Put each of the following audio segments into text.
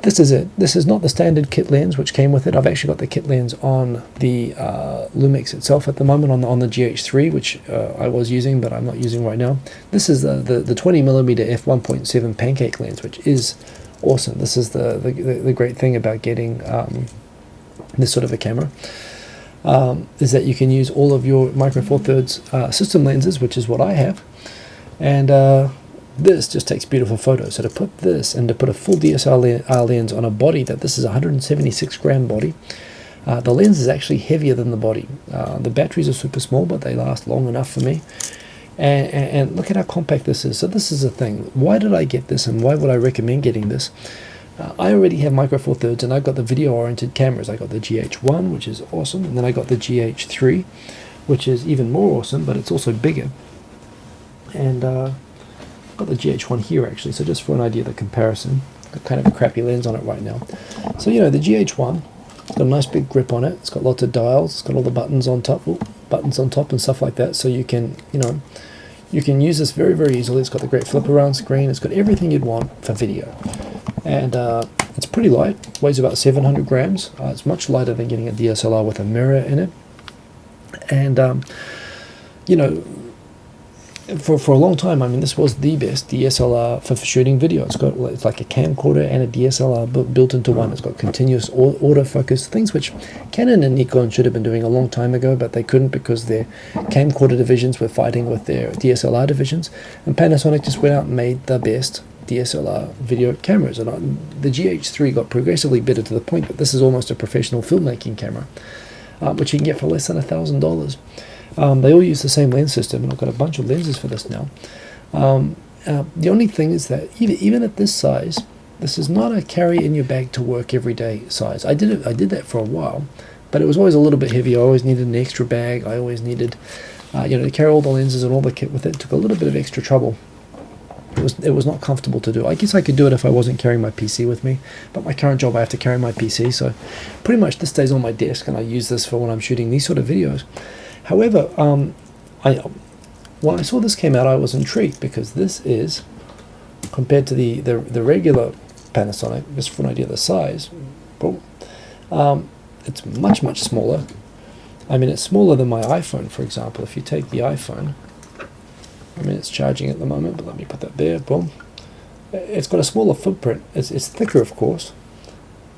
this is it. This is not the standard kit lens which came with it. I've actually got the kit lens on the Lumix itself at the moment on the GH3, which I was using but I'm not using right now. This is the 20mm f1.7 pancake lens, which is awesome. This is the great thing about getting this sort of a camera, is that you can use all of your micro four thirds system lenses, which is what I have, and this just takes beautiful photos. So to put this and to put a full DSLR lens on a body this is a 176 gram body, the lens is actually heavier than the body. The batteries are super small, but they last long enough for me. And look at how compact this is. So this is the thing. Why did I get this, and why would I recommend getting this? I already have micro four thirds, and I got the video oriented cameras. I got the GH1, which is awesome, and then I got the GH3, which is even more awesome, but it's also bigger. And got the GH1 here actually, so just for an idea of the comparison. Got kind of a crappy lens on it right now. So the GH1, it's got a nice big grip on it. It's got lots of dials. It's got all the buttons on top, and stuff like that. So you can you can use this very, very easily. It's got the great flip around screen. It's got everything you'd want for video, and it's pretty light. Weighs about 700 grams. It's much lighter than getting a DSLR with a mirror in it, and for a long time, I mean, this was the best DSLR for shooting video. It's like a camcorder and a DSLR built into one. It's got continuous autofocus, things which Canon and Nikon should have been doing a long time ago, but they couldn't because their camcorder divisions were fighting with their DSLR divisions. And Panasonic just went out and made the best DSLR video cameras. And the GH3 got progressively better to the point that this is almost a professional filmmaking camera, which you can get for less than $1,000. They all use the same lens system, and I've got a bunch of lenses for this now. The only thing is that even at this size, this is not a carry in your bag to work every day size. I did that for a while, but it was always a little bit heavy. I always needed an extra bag. I always needed to carry all the lenses and all the kit with it. It took a little bit of extra trouble. It was not comfortable to do. I guess I could do it if I wasn't carrying my PC with me, but my current job I have to carry my PC, so pretty much this stays on my desk, and I use this for when I'm shooting these sort of videos. However, when I saw this came out, I was intrigued because this is, compared to the regular Panasonic, just for an idea of the size, it's much, much smaller. I mean, it's smaller than my iPhone, for example. If you take the iPhone, I mean, it's charging at the moment, but let me put that there, boom. It's got a smaller footprint. It's thicker, of course,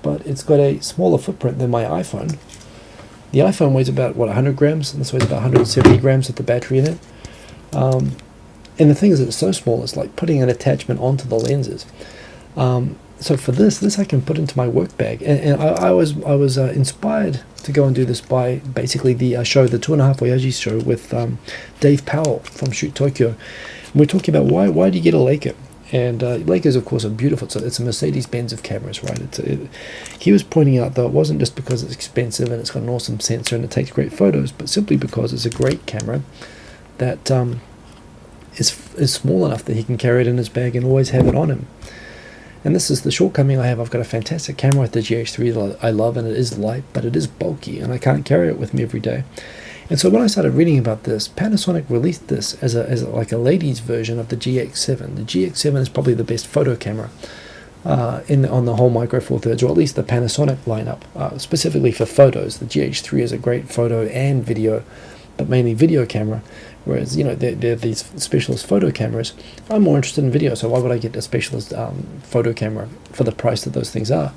but it's got a smaller footprint than my iPhone. The iPhone weighs about, 100 grams, and this weighs about 170 grams with the battery in it. And the thing is, it's so small, it's like putting an attachment onto the lenses. So for this I can put into my work bag. And I was inspired to go and do this by basically the show, the 2.5 Voyages show with Dave Powell from Shoot Tokyo. And we're talking about why do you get a Leica? And Leicas, of course, are beautiful. It's a Mercedes-Benz of cameras, right? He was pointing out, though, it wasn't just because it's expensive and it's got an awesome sensor and it takes great photos, but simply because it's a great camera that is small enough that he can carry it in his bag and always have it on him. And this is the shortcoming I have. I've got a fantastic camera with the GH3 that I love, and it is light, but it is bulky, and I can't carry it with me every day. And so when I started reading about this, Panasonic released this as like a ladies' version of the GX7. The GX7 is probably the best photo camera on the whole Micro Four Thirds, or at least the Panasonic lineup, specifically for photos. The GH3 is a great photo and video, but mainly video camera. Whereas they're these specialist photo cameras. I'm more interested in video, so why would I get a specialist photo camera for the price that those things are?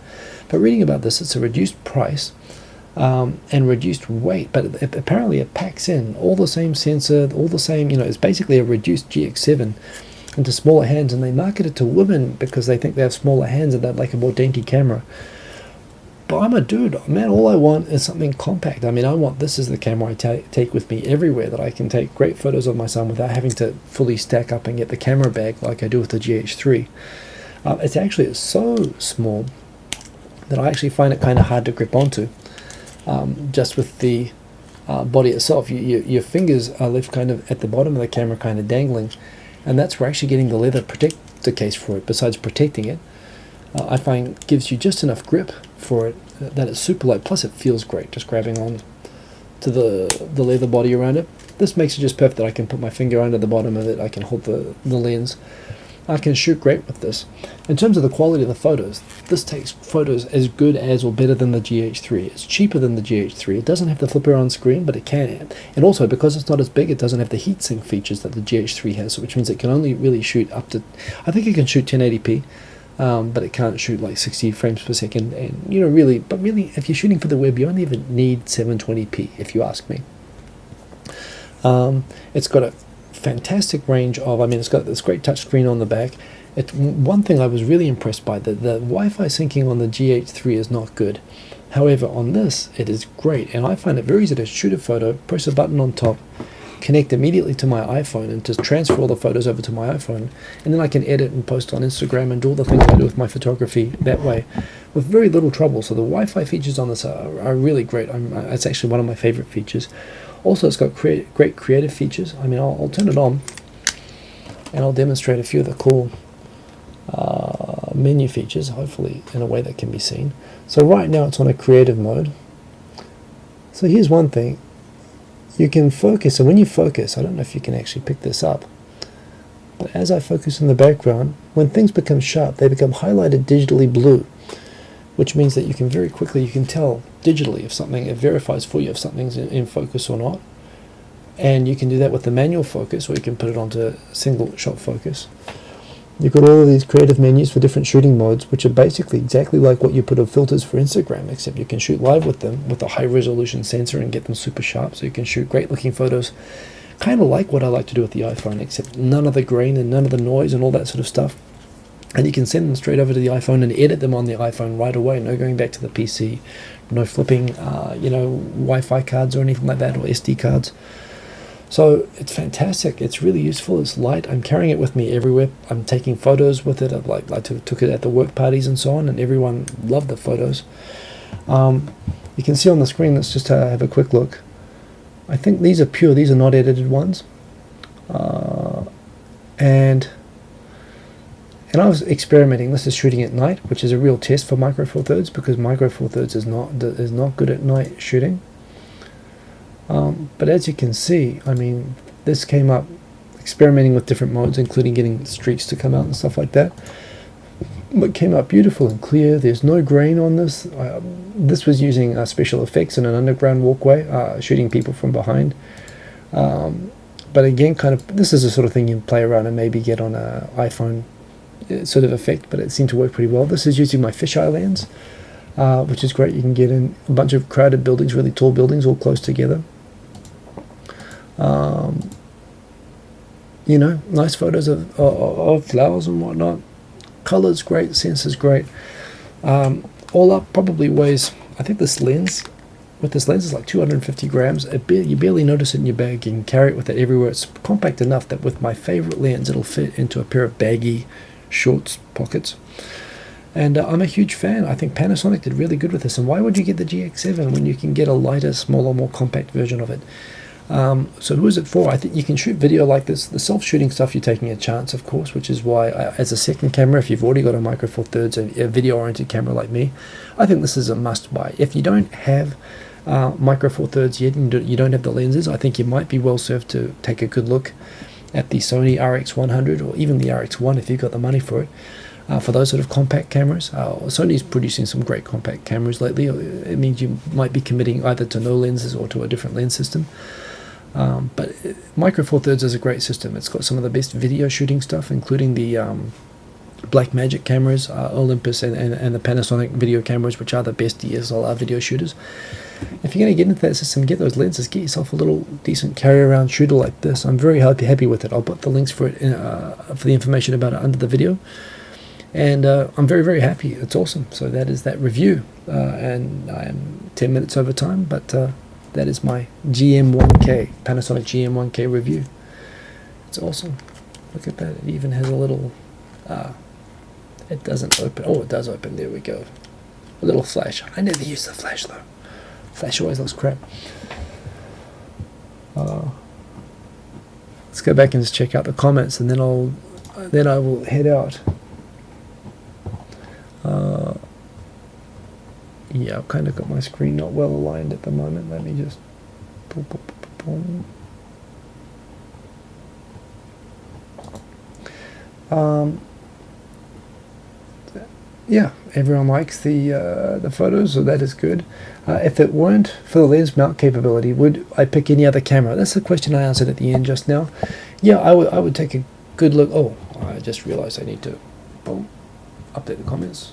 But reading about this, it's a reduced price. And reduced weight, but apparently it packs in all the same sensor, all the same, it's basically a reduced GX7 into smaller hands, and they market it to women because they think they have smaller hands and they'd like a more dainty camera. But I'm a dude, man, all I want is something compact. I mean, I want this as the camera I take with me everywhere, that I can take great photos of my son without having to fully stack up and get the camera bag like I do with the GH3. It's so small that I actually find it kind of hard to grip onto. Just with the body itself, your fingers are left kind of at the bottom of the camera, kind of dangling, and that's where actually getting the leather protector case for it, besides protecting it, I find gives you just enough grip for it that it's super light, plus it feels great just grabbing on to the leather body around it. This makes it just perfect that I can put my finger under the bottom of it, I can hold the lens, I can shoot great with this. In terms of the quality of the photos, this takes photos as good as or better than the GH3. It's cheaper than the GH3. It doesn't have the flipper on screen, but it can. And also, because it's not as big, it doesn't have the heatsink features that the GH3 has, which means it can only really shoot up to, I think it can shoot 1080p, but it can't shoot like 60 frames per second. And, you know, really, if you're shooting for the web, you only even need 720p, if you ask me. It's got a fantastic range of, I mean, it's got this great touch screen on the back. One thing I was really impressed by, the Wi-Fi syncing on the GH3 is not good. However, on this, it is great, and I find it very easy to shoot a photo, press a button on top, connect immediately to my iPhone, and just transfer all the photos over to my iPhone, and then I can edit and post on Instagram and do all the things I do with my photography that way, with very little trouble. So the Wi-Fi features on this are really great. It's actually one of my favorite features. Also, it's got great creative features. I mean, I'll turn it on, and I'll demonstrate a few of the cool menu features, hopefully in a way that can be seen. So right now it's on a creative mode. So here's one thing. You can focus, and when you focus, I don't know if you can actually pick this up, but as I focus in the background, when things become sharp, they become highlighted digitally blue, which means that you can very quickly, you can tell digitally if something, it verifies for you if something's in focus or not. And you can do that with the manual focus, or you can put it onto single shot focus. You've got all of these creative menus for different shooting modes, which are basically exactly like what you put of filters for Instagram, except you can shoot live with them with a high resolution sensor and get them super sharp, so you can shoot great looking photos, kind of like what I like to do with the iPhone, except none of the grain and none of the noise and all that sort of stuff. And you can send them straight over to the iPhone and edit them on the iPhone right away. No going back to the PC, no flipping, Wi-Fi cards or anything like that, or SD cards. So it's fantastic. It's really useful. It's light. I'm carrying it with me everywhere. I'm taking photos with it. I took it at the work parties and so on, and everyone loved the photos. You can see on the screen. Let's just have a quick look. I think these are pure. These are not edited ones. And I was experimenting. This is shooting at night, which is a real test for Micro Four Thirds, because Micro Four Thirds is not good at night shooting. But as you can see, I mean, this came up experimenting with different modes, including getting streaks to come out and stuff like that. But came up beautiful and clear. There's no grain on this. This was using special effects in an underground walkway, shooting people from behind. But again, this is the sort of thing you can play around and maybe get on an iPhone sort of effect, but it seemed to work pretty well. This is using my fisheye lens, which is great. You can get in a bunch of crowded buildings, really tall buildings, all close together. Nice photos of flowers and whatnot. Colors great, sensors great. All up probably weighs, I think this lens is like 250 grams. You barely notice it in your bag. You can carry it with it everywhere. It's compact enough that with my favorite lens, it'll fit into a pair of baggy shorts pockets. And I'm a huge fan. I think Panasonic did really good with this. And why would you get the GX7 when you can get a lighter, smaller, more compact version of it? So who is it for? I think you can shoot video like this. The self-shooting stuff, you're taking a chance, of course, which is why, as a second camera, if you've already got a Micro Four Thirds, a video-oriented camera like me, I think this is a must-buy. If you don't have Micro Four Thirds yet, and you don't have the lenses, I think you might be well served to take a good look at the Sony RX100 or even the RX1 if you've got the money for it. For those sort of compact cameras, Sony's producing some great compact cameras lately. It means you might be committing either to no lenses or to a different lens system. But Micro Four Thirds is a great system. It's got some of the best video shooting stuff, including the Blackmagic cameras, Olympus, and the Panasonic video cameras, which are the best DSLR video shooters. If you're going to get into that system, get those lenses, get yourself a little decent carry-around shooter like this. I'm very happy with it. I'll put the links for it for the information about it under the video. And I'm very, very happy. It's awesome. So that is that review. And I am 10 minutes over time, but that is my GM1-K, Panasonic GM1-K review. It's awesome. Look at that. It even has a little... it doesn't open. Oh, it does open. There we go. A little flash. I never use the flash, though. Flash always looks crap. Let's go back and just check out the comments, and then I will head out. Yeah, I've kind of got my screen not well aligned at the moment. Let me just... Boom, boom, boom, boom. yeah, everyone likes the photos, so that is good. If it weren't for the lens mount capability, would I pick any other camera? That's the question I answered at the end just now. Yeah, I would take a good look. Oh, I just realized I need to boom, update the comments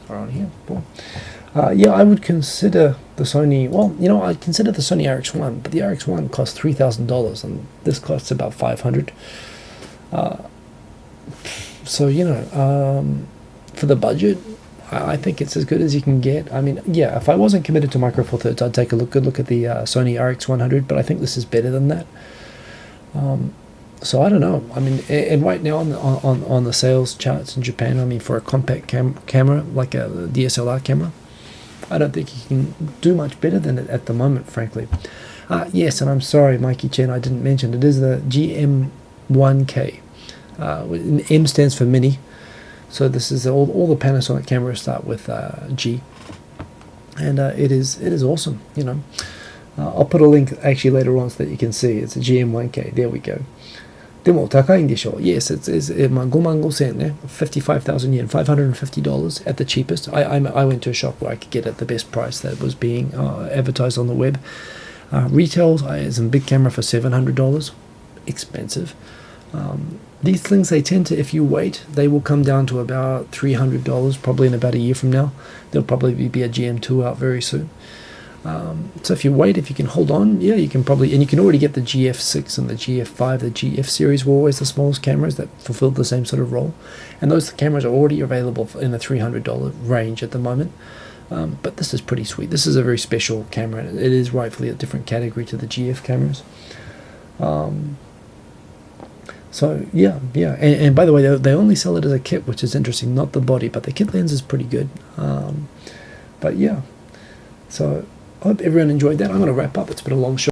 around here. Boom. Yeah, I would consider the Sony. Well, I'd consider the Sony RX1, but the RX1 costs $3,000, and this costs about $500. So for the budget, I think it's as good as you can get. I mean, yeah, if I wasn't committed to Micro Four Thirds, I'd take a good look at the Sony RX100, but I think this is better than that. So I don't know. I mean, and right now on the sales charts in Japan, I mean, for a compact camera like a DSLR camera, I don't think you can do much better than it at the moment, frankly. Yes, and I'm sorry, Mikey Chen, I didn't mention it is the GM1-K. M stands for mini. So this is all the Panasonic cameras start with G, and it is awesome. I'll put a link actually later on so that you can see. It's a GM1K. There we go. でも高いんでしょ Yes, it's 55,000 ね 55,000 yen, $550 at the cheapest. I went to a shop where I could get at the best price that was being advertised on the web. Retail is a big camera for $700. Expensive. These things, they tend to, if you wait, they will come down to about $300 probably in about a year from now. There'll probably be a GM2 out very soon. So if you wait, if you can hold on, yeah, you can probably, and you can already get the GF6 and the GF5. The GF series were always the smallest cameras that fulfilled the same sort of role, and those cameras are already available in the $300 range at the moment. But this is pretty sweet. This is a very special camera. It is rightfully a different category to the GF cameras. So yeah, and by the way, they only sell it as a kit, which is interesting, not the body, but the kit lens is pretty good. But yeah, so I hope everyone enjoyed that. I'm going to wrap up. It's been a long show.